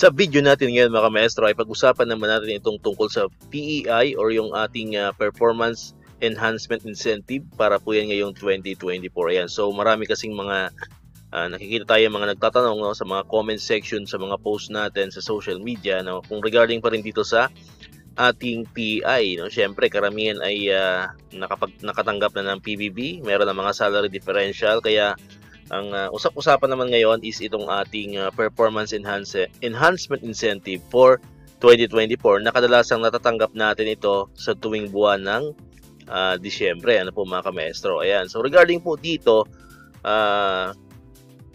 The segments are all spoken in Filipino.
Sa video natin ngayon mga maestro ay pag-usapan naman natin itong tungkol sa PEI or yung ating Performance Enhancement Incentive para po yan ngayong 2024. Ayan. So marami kasing mga nakikita tayo mga nagtatanong sa mga comment section sa mga post natin sa social media kung regarding pa rin dito sa ating PEI. Siyempre karamihan ay nakatanggap na ng PBB, meron ng mga salary differential, kaya ang usap-usapan naman ngayon is itong ating Performance Enhancement Incentive for 2024 na kadalasang natatanggap natin ito sa tuwing buwan ng Disyembre. Ano po mga ka-maestro? Ayan. So regarding po dito,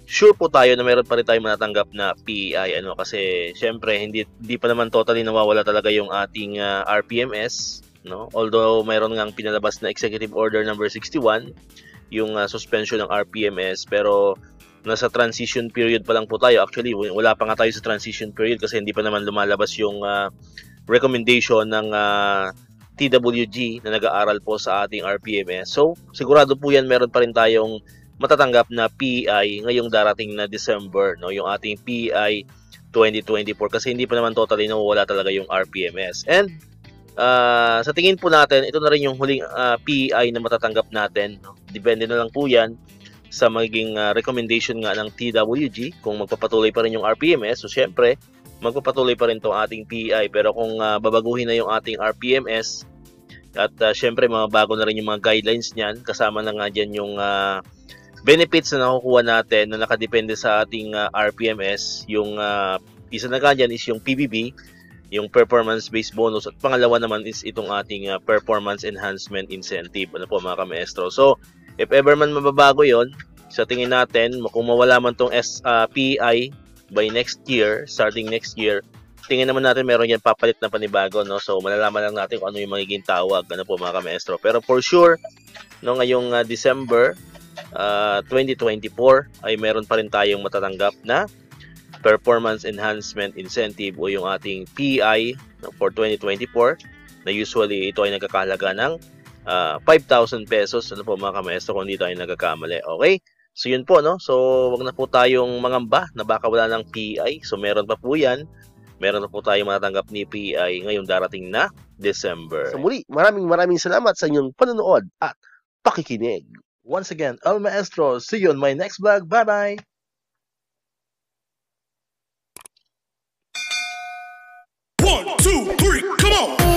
sure po tayo na meron pa rin tayong matatanggap na PEI. Kasi syempre hindi pa naman totally nawawala talaga yung ating RPMS. Although mayroon ngang pinalabas na Executive Order number 61, yung suspension ng RPMS, pero nasa transition period pa lang po tayo. Actually, wala pa nga tayo sa transition period kasi hindi pa naman lumalabas yung recommendation ng TWG na nag-aaral po sa ating RPMS. So, sigurado po yan meron pa rin tayong matatanggap na PEI ngayong darating na December, yung ating PEI 2024, kasi hindi pa naman totally nawawala talaga yung RPMS. And sa tingin po natin, ito na rin yung huling PEI na matatanggap natin. Depende na lang po yan sa magiging recommendation nga ng TWG kung magpapatuloy pa rin yung RPMS. So syempre, magpapatuloy pa rin itong ating PEI. Pero kung babaguhin na yung ating RPMS at syempre mabago na rin yung mga guidelines niyan, kasama na nga dyan yung benefits na nakukuha natin na nakadepende sa ating RPMS. Yung isa na nga dyan is yung PBB, yung performance-based bonus, at pangalawa naman is itong ating performance enhancement incentive. Ano po mga ka-maestro? So, if ever man mababago yon, sa tingin natin, kung mawala man tong PEI by next year, starting next year, tingin naman natin meron yan papalit na panibago. So, malalaman lang natin kung ano yung magiging tawag. Ano po mga ka-maestro? Pero for sure, ngayong December 2024 ay meron pa rin tayong matatanggap na Performance Enhancement Incentive o yung ating PEI for 2024 na usually ito ay nagkakahalaga ng 5,000 pesos. Ano po mga ka-maestro, kung hindi tayo nagkakamali. Okay? So yun po, So wag na po tayong mangamba na baka wala ng PEI. So meron pa po yan. Meron na po tayong matatanggap ni PEI ngayong darating na December. So muli, maraming salamat sa inyong panonood at pakikinig. Once again, El Maestro, see you on my next vlog. Bye-bye! One, two, three, come on!